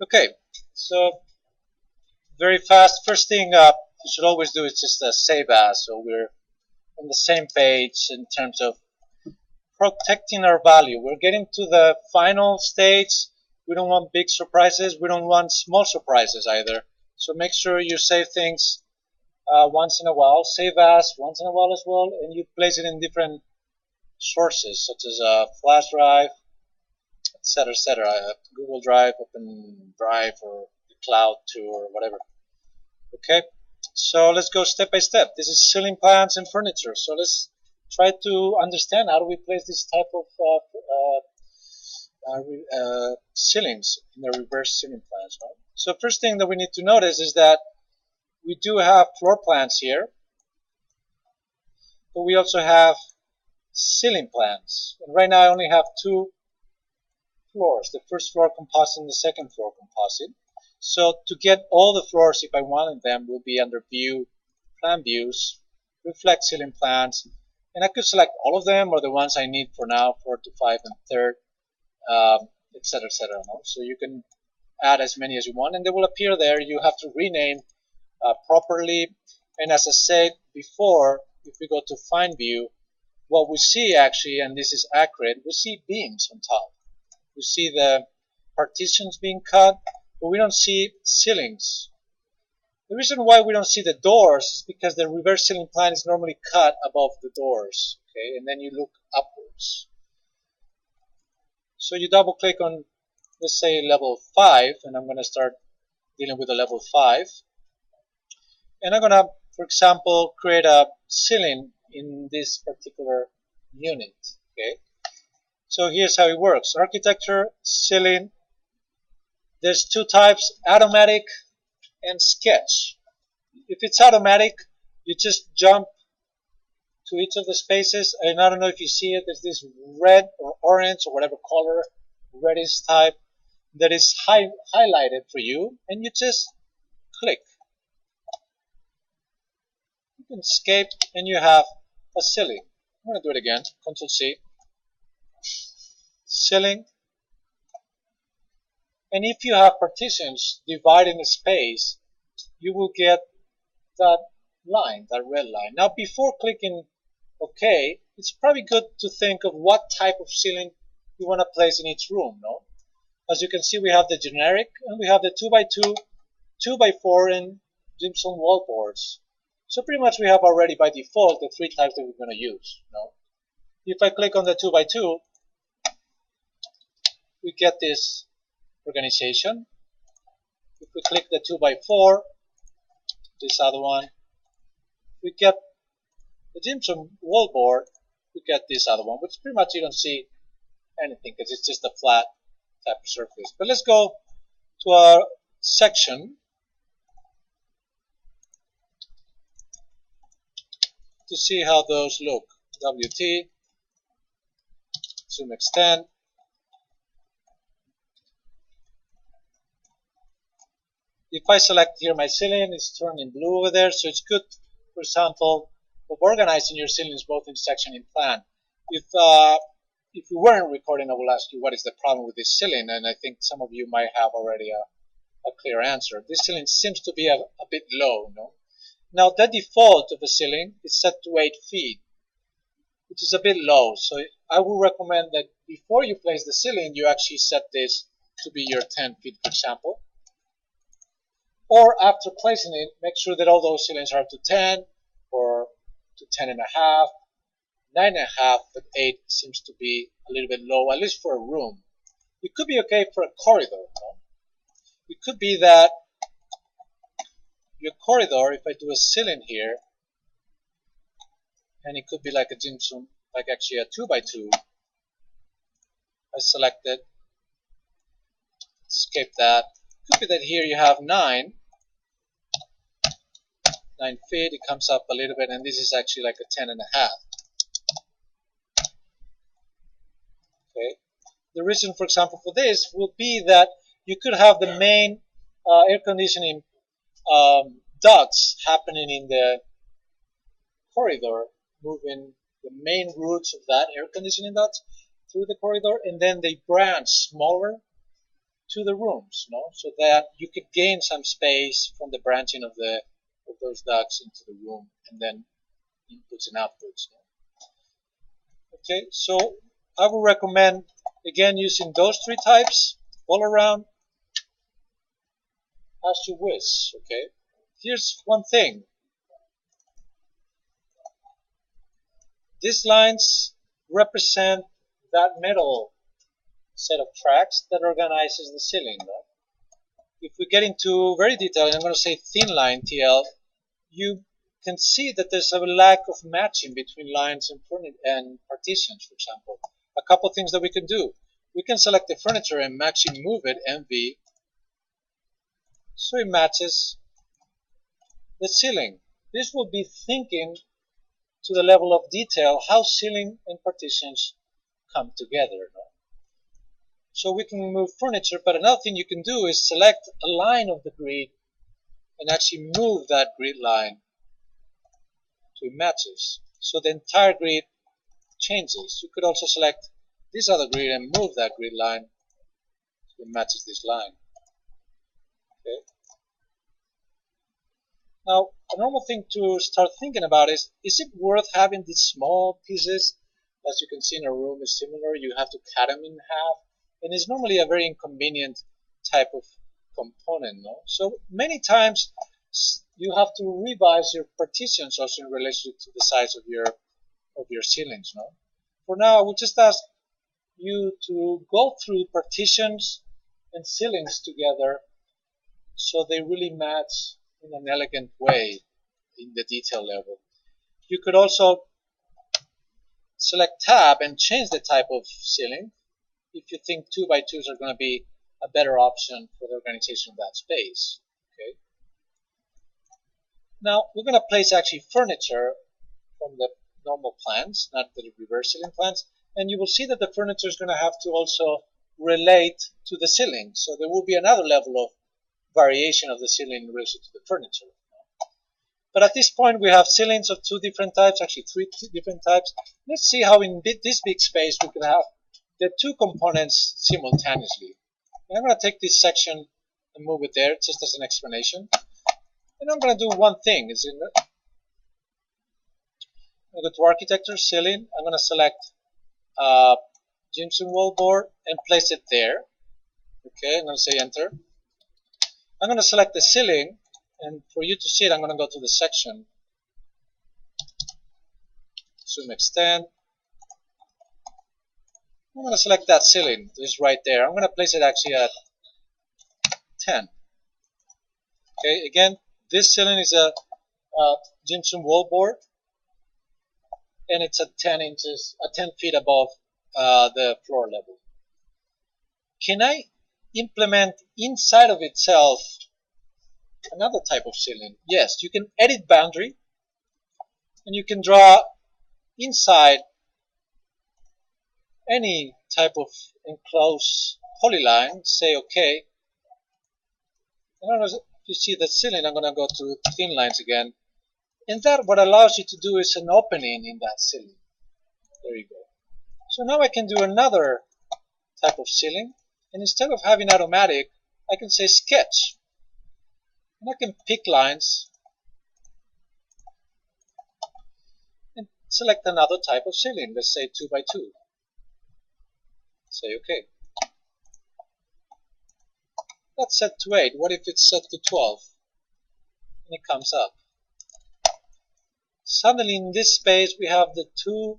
Okay, so very fast. First thing you should always do is just save as, so we're on the same page in terms of protecting our value. We're getting to the final stage. We don't want big surprises. We don't want small surprises either. So make sure you save things once in a while. Save as once in a while as well, and you place it in different sources such as a flash drive, etc., etc. Google Drive, Open Drive, or the cloud too, or whatever. Okay, so let's go step by step. This is ceiling plans and furniture. So let's try to understand how do we place this type of ceilings in the reverse ceiling plans. Right? So first thing that we need to notice is that we do have floor plans here, but we also have ceiling plans. And right now I only have two floors, the first floor composite and the second floor composite. So to get all the floors, if I wanted them, will be under View, Plan Views, Reflect Ceiling Plans, and I could select all of them or the ones I need for now, 4 to 5 and 3rd, etc., etc. So you can add as many as you want, and they will appear there. You have to rename properly. And as I said before, if we go to Find View, what we see actually, and this is accurate, we see beams on top. We see the partitions being cut, but we don't see ceilings. The reason why we don't see the doors is because the reverse ceiling plan is normally cut above the doors, okay, and then you look upwards. So you double click on, let's say, level 5, and I'm going to start dealing with the level 5. And I'm going to, for example, create a ceiling in this particular unit, okay. So here's how it works. Architecture, ceiling. There's two types, automatic and sketch. If it's automatic, you just jump to each of the spaces, and I don't know if you see it, there's this red or orange or whatever color, reddish type, that is highlighted for you, and you just click. You can escape, and you have a ceiling. I'm going to do it again, Control C. Ceiling. And if you have partitions dividing a space, you will get that line, that red line. Now, before clicking OK, it's probably good to think of what type of ceiling you want to place in each room. No? As you can see, we have the generic, and we have the 2x2, 2x4, and gypsum wall boards. So pretty much we have already by default the three types that we're going to use. No? If I click on the 2x2, we get this organization. If we click the 2x4, this other one, we get the gypsum wall board, we get this other one, which pretty much you don't see anything because it's just a flat type of surface. But let's go to our section to see how those look. WT, zoom extend. If I select here my ceiling, it's turning blue over there, so it's good, for example, of organizing your ceilings both in section and plan. If you weren't recording, I will ask you what is the problem with this ceiling, and I think some of you might have already a clear answer. This ceiling seems to be a bit low, no? Now, the default of the ceiling is set to 8 feet, which is a bit low, so I would recommend that before you place the ceiling, you actually set this to be your 10 feet, for example. Or after placing it, make sure that all those ceilings are to 10 or to 10.5, 9.5, but 8 seems to be a little bit low, at least for a room. It could be okay for a corridor. No? It could be that your corridor, if I do a ceiling here, and it could be like a gypsum, like actually a 2x2. I select it, escape that. It could be that here you have 9 feet, it comes up a little bit, and this is actually like a 10.5. Okay. The reason, for example, for this will be that you could have the main air conditioning ducts happening in the corridor, moving the main routes of that air conditioning ducts through the corridor, and then they branch smaller to the rooms, no? So that you could gain some space from the branching of those ducts into the room, and then inputs and outputs. No? Okay, so I would recommend again using those three types all around as you wish. Okay, here's one thing. These lines represent that middle set of tracks that organizes the ceiling. No? If we get into very detailed, I'm going to say thin line TL, you can see that there's a lack of matching between lines and partitions, for example. A couple things that we can do. We can select the furniture and actually move it MV so it matches the ceiling. This will be thinking to the level of detail how ceiling and partitions come together. No? So we can move furniture, but another thing you can do is select a line of the grid and actually move that grid line so it matches. So the entire grid changes. You could also select this other grid and move that grid line so it matches this line. Okay. Now, a normal thing to start thinking about is it worth having these small pieces? As you can see in a room is similar, you have to cut them in half, and it's normally a very inconvenient type of component. No? So many times you have to revise your partitions also in relation to the size of your ceilings. No? For now, I would just ask you to go through partitions and ceilings together so they really match in an elegant way in the detail level. You could also select tab and change the type of ceiling if you think 2x2s are going to be a better option for the organization of that space. Okay. Now we're going to place actually furniture from the normal plans, not the reverse ceiling plans, and you will see that the furniture is going to have to also relate to the ceiling. So there will be another level of variation of the ceiling in relation to the furniture. But at this point we have ceilings of two different types, actually three different types. Let's see how in this big space we can have the two components simultaneously. And I'm going to take this section and move it there just as an explanation. And I'm going to do one thing. I'm going to go to architecture, ceiling. I'm going to select gypsum wall board and place it there. Okay, I'm going to say enter. I'm going to select the ceiling, and for you to see it, I'm going to go to the section, zoom extend. I'm going to select that ceiling, this right there. I'm going to place it actually at 10. Okay, again, this ceiling is a gypsum wall board, and it's at 10 feet above the floor level. Can I implement inside of itself another type of ceiling? Yes, you can edit boundary, and you can draw inside any type of enclosed polyline. Say OK, and if you see the ceiling, I'm going to go to thin lines again, and that what allows you to do is an opening in that ceiling. There you go. So now I can do another type of ceiling, and instead of having automatic, I can say sketch. And I can pick lines and select another type of ceiling. Let's say 2x2. Say OK. That's set to 8. What if it's set to 12? And it comes up. Suddenly in this space we have the two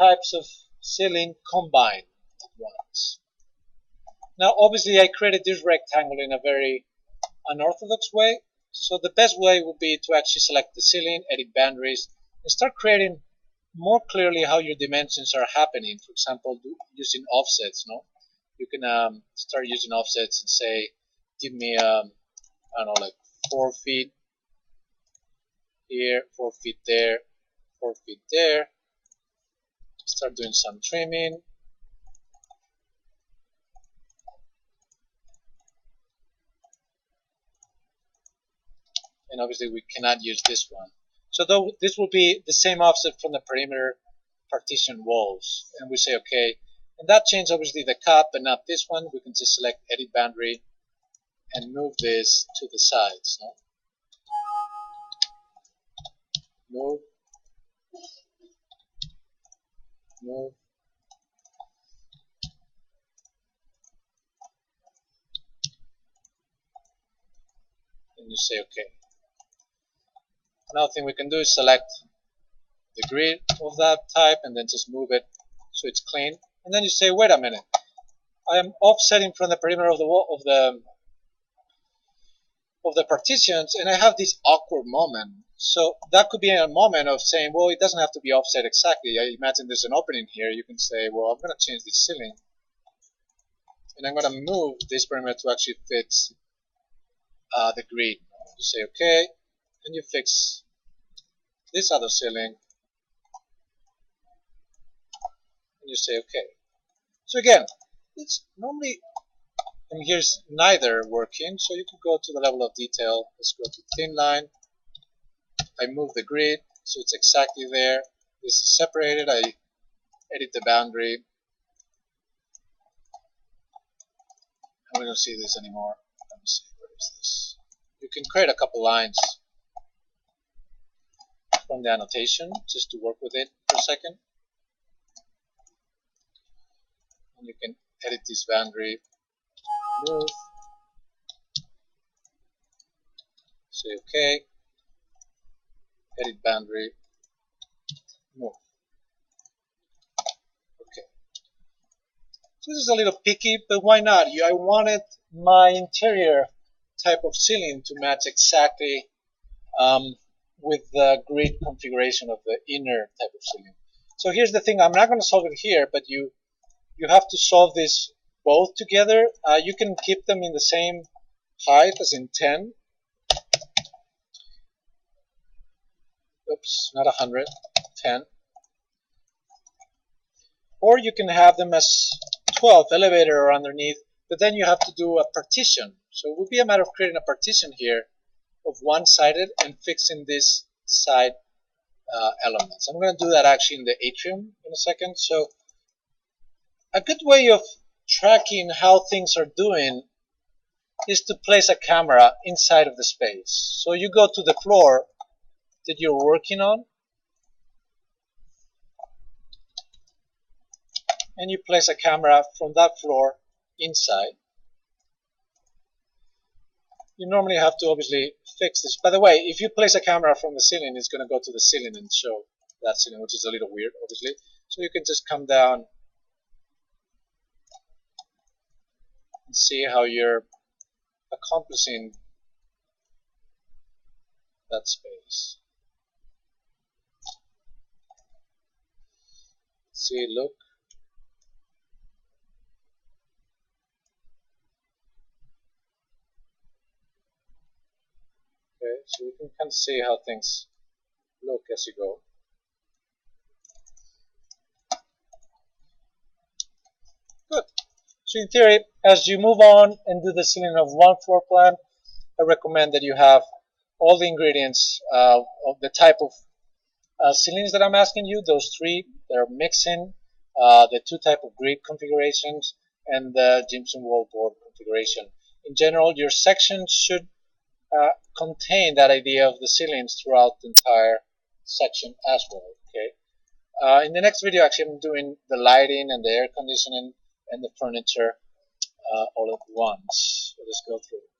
types of ceiling combined at once. Now obviously I created this rectangle in a very unorthodox way, so the best way would be to actually select the ceiling, edit boundaries, and start creating more clearly how your dimensions are happening. For example, using offsets. No, you can start using offsets and say, give me I don't know, like 4 feet here, 4 feet there, 4 feet there. Start doing some trimming. And obviously we cannot use this one. So though this will be the same offset from the perimeter partition walls. And we say OK. And that changed obviously the cut, but not this one. We can just select edit boundary and move this to the sides. No? Move, move. And you say OK. Another thing we can do is select the grid of that type and then just move it so it's clean. And then you say, wait a minute, I am offsetting from the perimeter of the wall of the partitions, and I have this awkward moment. So that could be a moment of saying, well, it doesn't have to be offset exactly. I imagine there's an opening here. You can say, well, I'm going to change this ceiling, and I'm going to move this perimeter to actually fit the grid. You say OK, and you fix this other ceiling, and you say OK. So again, it's normally, and here's neither working, so you could go to the level of detail. Let's go to thin line. I move the grid so it's exactly there. This is separated. I edit the boundary. And we don't see this anymore. Let me see, where is this? You can create a couple lines from the annotation just to work with it for a second. And you can edit this boundary, move, say OK, edit boundary, move. OK. So this is a little picky, but why not? I wanted my interior type of ceiling to match exactly with the grid configuration of the inner type of ceiling. So here's the thing, I'm not going to solve it here, but you have to solve this both together. You can keep them in the same height, as in 10. Oops, not 100, 10. Or you can have them as 12, elevator or underneath, but then you have to do a partition. So it would be a matter of creating a partition here of one-sided and fixing this side elements. I'm going to do that actually in the atrium in a second. So a good way of tracking how things are doing is to place a camera inside of the space. So you go to the floor that you're working on, and you place a camera from that floor inside. You normally have to obviously fix this. By the way, if you place a camera from the ceiling, it's going to go to the ceiling and show that ceiling, which is a little weird, obviously. So you can just come down and see how you're accomplishing that space. See, look. Okay, so you can kind of see how things look as you go. Good. So in theory, as you move on and do the ceiling of one floor plan, I recommend that you have all the ingredients of the type of ceilings that I'm asking you, those three that are mixing, the two type of grid configurations, and the gypsum wall board configuration. In general, your section should contain that idea of the ceilings throughout the entire section as well. Okay. In the next video, actually, I'm doing the lighting and the air conditioning and the furniture all at once. So let's go through it.